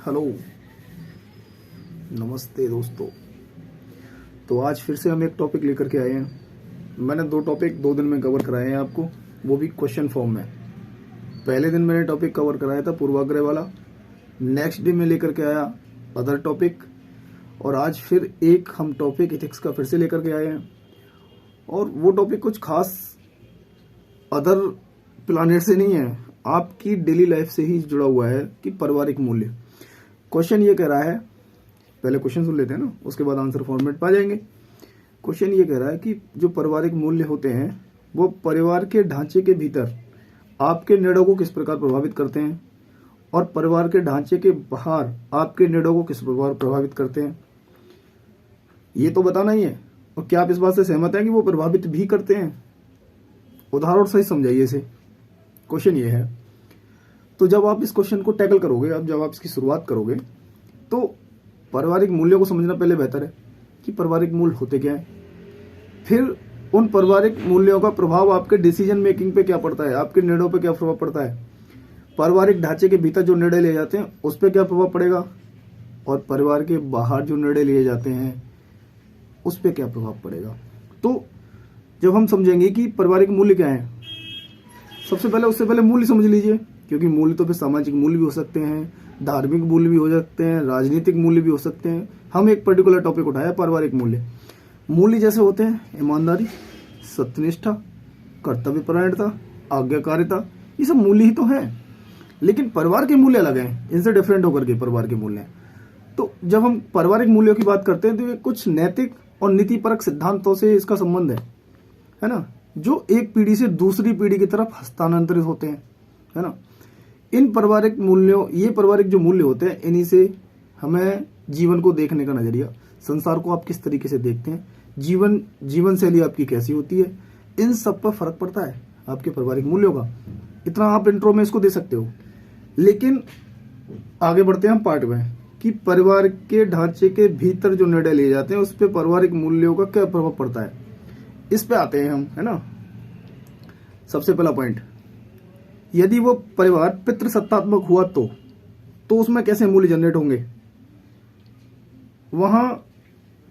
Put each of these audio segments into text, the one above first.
Hello, नमस्ते दोस्तों। तो आज फिर से हम एक टॉपिक लेकर के आए हैं। मैंने 2 टॉपिक 2 दिन में कवर कराए हैं आपको, वो भी क्वेश्चन फॉर्म में। पहले दिन मैंने टॉपिक कवर कराया था पूर्वाग्रह वाला, नेक्स्ट डे में लेकर के आया अदर टॉपिक, और आज फिर एक हम टॉपिक एथिक्स का फिर से लेकर के आए हैं। और वो टॉपिक कुछ खास अदर प्लानेट से नहीं है, आपकी डेली लाइफ से ही जुड़ा हुआ है कि पारिवारिक मूल्य। क्वेश्चन ये कह रहा है, पहले क्वेश्चन सुन लेते हैं ना, उसके बाद आंसर फॉर्मेट पा जाएंगे। क्वेश्चन ये कह रहा है कि जो पारिवारिक मूल्य होते हैं वो परिवार के ढांचे के भीतर आपके निर्णयों को किस प्रकार प्रभावित करते हैं, और परिवार के ढांचे के बाहर आपके निर्णयों को किस प्रकार प्रभावित करते हैं, ये तो बताना ही है। और क्या आप इस बात से सहमत हैं कि वो प्रभावित भी करते हैं? उदाहरण सही समझाइए इसे। क्वेश्चन ये है। तो जब आप इस क्वेश्चन को टैकल करोगे, अब जब आप इसकी शुरुआत करोगे, तो पारिवारिक मूल्यों को समझना पहले बेहतर है कि पारिवारिक मूल्य होते क्या हैं, फिर उन पारिवारिक मूल्यों का प्रभाव आपके डिसीजन मेकिंग पे क्या पड़ता है, आपके निर्णयों पे क्या प्रभाव पड़ता है, पारिवारिक ढांचे के भीतर जो निर्णय लिए जाते हैं उस पर क्या प्रभाव पड़ेगा, और परिवार के बाहर जो निर्णय लिए जाते हैं उस पर क्या प्रभाव पड़ेगा। तो जब हम समझेंगे कि पारिवारिक मूल्य क्या है, सबसे पहले उससे पहले मूल्य समझ लीजिए, क्योंकि मूल्य तो फिर सामाजिक मूल्य भी हो सकते हैं, धार्मिक मूल्य भी हो सकते हैं, राजनीतिक मूल्य भी हो सकते हैं। हम एक पर्टिकुलर टॉपिक उठाया, पारिवारिक मूल्य। मूल्य जैसे होते हैं ईमानदारी, सत्यनिष्ठा, कर्तव्यपरायणता, आज्ञाकारिता, ये सब मूल्य ही तो हैं। लेकिन परिवार के मूल्य अलग हैं, इनसे डिफरेंट होकर के परिवार के मूल्य हैं। तो जब हम पारिवारिक मूल्यों की बात करते हैं तो ये कुछ नैतिक और नीतिपरक सिद्धांतों से इसका संबंध है ना, जो एक पीढ़ी से दूसरी पीढ़ी की तरफ हस्तांतरित होते हैं, है ना। इन पारिवारिक मूल्यों, ये पारिवारिक जो मूल्य होते हैं, इन्हीं से हमें जीवन को देखने का नजरिया, संसार को आप किस तरीके से देखते हैं, जीवन शैली आपकी कैसी होती है, इन सब पर फर्क पड़ता है आपके पारिवारिक मूल्यों का। इतना आप इंट्रो में इसको दे सकते हो। लेकिन आगे बढ़ते हैं हम पार्ट में कि परिवार के ढांचे के भीतर जो निर्णय लिए जाते हैं उस पर पारिवारिक मूल्यों का क्या प्रभाव पड़ता है, इस पे आते हैं हम, है ना। सबसे पहला पॉइंट, यदि वो परिवार पितृसत्तात्मक हुआ तो उसमें कैसे मूल्य जनरेट होंगे। वहां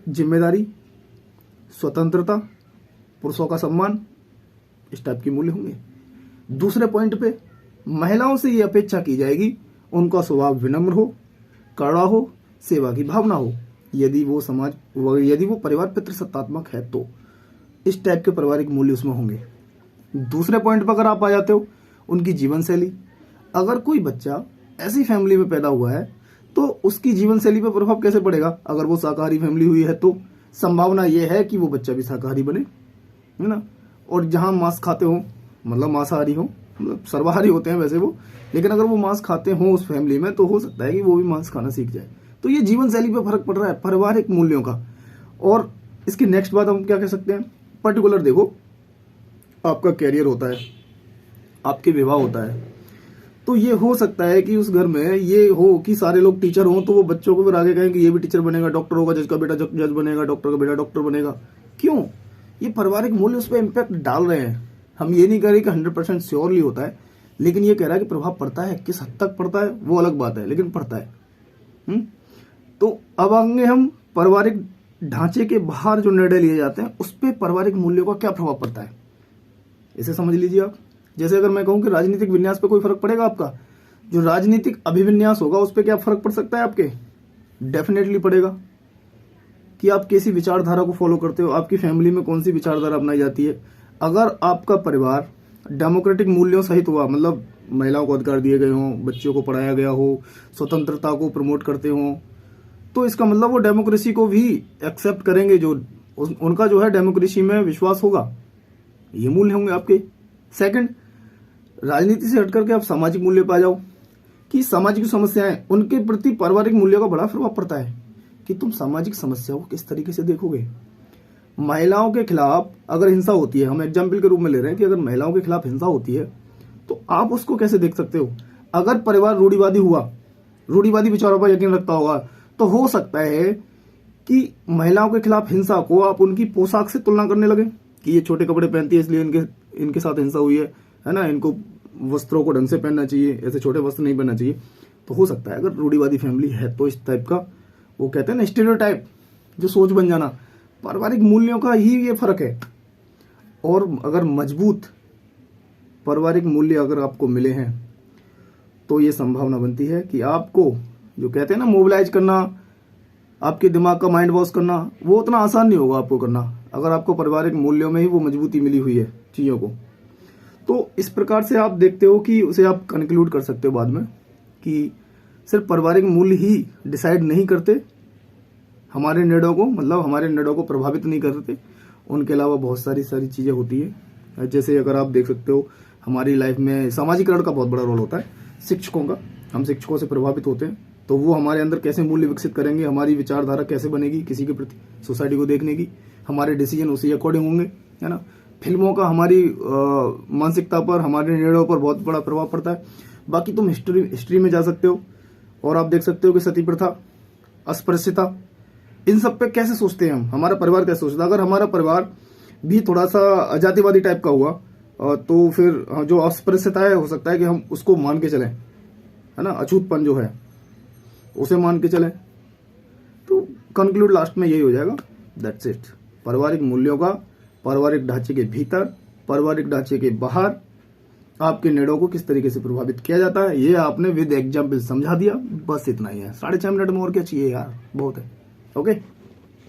जिम्मेदारी, स्वतंत्रता, पुरुषों का सम्मान, इस टाइप के मूल्य होंगे। दूसरे पॉइंट पे महिलाओं से ये अपेक्षा की जाएगी उनका स्वभाव विनम्र हो, कड़ा हो, सेवा की भावना हो। यदि वो परिवार पितृसत्तात्मक है तो इस टाइप के पारिवारिक मूल्य उसमें होंगे। दूसरे पॉइंट पर अगर आप आ जाते हो, उनकी जीवन शैली। अगर कोई बच्चा ऐसी फैमिली में पैदा हुआ है तो उसकी जीवन शैली पर प्रभाव कैसे पड़ेगा। अगर वो शाकाहारी फैमिली हुई है तो संभावना ये है कि वो बच्चा भी शाकाहारी बने, है ना। और जहां मांस खाते हो, मतलब मांसाहारी हो, मतलब सर्वाहारी होते हैं वैसे वो, लेकिन अगर वो मांस खाते हो उस फैमिली में तो हो सकता है कि वो भी मांस खाना सीख जाए। तो ये जीवन शैली पर फर्क पड़ रहा है पारिवारिक मूल्यों का। और इसकी नेक्स्ट बात हम क्या कह सकते हैं, पर्टिकुलर देखो, आपका कैरियर होता है, आपके विवाह होता है, तो ये हो सकता है कि उस घर में ये हो कि सारे लोग टीचर हों तो वो बच्चों को फिर आगे कहें कि ये भी टीचर बनेगा, डॉक्टर होगा, जज का बेटा जज बनेगा, डॉक्टर का बेटा डॉक्टर बनेगा। क्यों? ये पारिवारिक मूल्य उस पर इम्पैक्ट डाल रहे हैं। हम ये नहीं कह रहे कि 100% श्योरली होता है, लेकिन ये कह रहा है कि प्रभाव पड़ता है। किस हद तक पड़ता है वो अलग बात है, लेकिन पड़ता है। तो अब आगे हम पारिवारिक ढांचे के बाहर जो निर्णय लिए जाते हैं उस पर पारिवारिक मूल्यों का क्या प्रभाव पड़ता है, इसे समझ लीजिए आप। जैसे अगर मैं कहूं कि राजनीतिक विन्यास पे कोई फर्क पड़ेगा आपका, जो राजनीतिक अभिविन्यास होगा उस पर क्या फर्क पड़ सकता है आपके, डेफिनेटली पड़ेगा। कि आप कैसी विचारधारा को फॉलो करते हो, आपकी फैमिली में कौन सी विचारधारा अपनाई जाती है। अगर आपका परिवार डेमोक्रेटिक मूल्यों सहित हुआ, मतलब महिलाओं को अधिकार दिए गए हों, बच्चों को पढ़ाया गया हो, स्वतंत्रता को प्रमोट करते हों, तो इसका मतलब वो डेमोक्रेसी को भी एक्सेप्ट करेंगे, जो उनका जो है डेमोक्रेसी में विश्वास होगा। ये मूल्य होंगे आपके। सेकंड, राजनीति से हटकर के आप सामाजिक मूल्य पे आ जाओ कि सामाजिक समस्याएं, उनके प्रति पारिवारिक मूल्यों का बड़ा प्रभाव पड़ता है कि तुम सामाजिक समस्याओं को किस तरीके से देखोगे। महिलाओं के खिलाफ अगर हिंसा होती है, हम एग्जाम्पल के रूप में ले रहे हैं कि अगर महिलाओं के खिलाफ हिंसा होती है तो आप उसको कैसे देख सकते हो। अगर परिवार रूढ़िवादी हुआ, रूढ़िवादी विचारों पर यकीन रखता होगा, तो हो सकता है कि महिलाओं के खिलाफ हिंसा को आप उनकी पोशाक से तुलना करने लगे कि ये छोटे कपड़े पहनती है इसलिए इनके साथ हिंसा हुई है ना, इनको वस्त्रों को ढंग से पहनना चाहिए, ऐसे छोटे वस्त्र नहीं पहनना चाहिए। तो हो सकता है अगर रूढ़िवादी फैमिली है तो इस टाइप का, वो कहते हैं ना स्टीरियोटाइप, जो सोच बन जाना, पारिवारिक मूल्यों का ही ये फर्क है। और अगर मजबूत पारिवारिक मूल्य अगर आपको मिले हैं तो ये संभावना बनती है कि आपको जो कहते हैं ना मोबिलाइज करना, आपके दिमाग का माइंड वॉश करना, वो उतना आसान नहीं होगा आपको करना अगर आपको पारिवारिक मूल्यों में ही वो मजबूती मिली हुई है चीज़ों को। तो इस प्रकार से आप देखते हो कि उसे आप कंक्लूड कर सकते हो बाद में कि सिर्फ पारिवारिक मूल्य ही डिसाइड नहीं करते हमारे निर्णयों को, मतलब हमारे निर्णयों को प्रभावित नहीं करते, उनके अलावा बहुत सारी चीज़ें होती है। जैसे अगर आप देख सकते हो हमारी लाइफ में सामाजिकरण का बहुत बड़ा रोल होता है शिक्षकों का। हम शिक्षकों से प्रभावित होते हैं तो वो हमारे अंदर कैसे मूल्य विकसित करेंगे, हमारी विचारधारा कैसे बनेगी किसी के प्रति, सोसाइटी को देखने की, हमारे डिसीजन उसी अकॉर्डिंग होंगे, है ना। फिल्मों का हमारी मानसिकता पर, हमारे निर्णयों पर बहुत बड़ा प्रभाव पड़ता है। बाकी तुम हिस्ट्री में जा सकते हो और आप देख सकते हो कि सती प्रथा, अस्पृश्यता, इन सब पे कैसे सोचते हैं हम, हमारा परिवार कैसे सोचता है। अगर हमारा परिवार भी थोड़ा सा जातिवादी टाइप का हुआ तो फिर जो अस्पृश्यता है हो सकता है कि हम उसको मान के चलें, है ना, अछूतपन जो है उसे मान के चलें। तो कंक्लूड लास्ट में यही हो जाएगा, दैट्स इट। पारिवारिक मूल्यों का पारिवारिक ढांचे के भीतर, पारिवारिक ढांचे के बाहर आपके निर्णयों को किस तरीके से प्रभावित किया जाता है, ये आपने विद एग्जाम्पल समझा दिया। बस इतना ही है, 6.5 मिनट में और क्या चाहिए यार, बहुत है। ओके।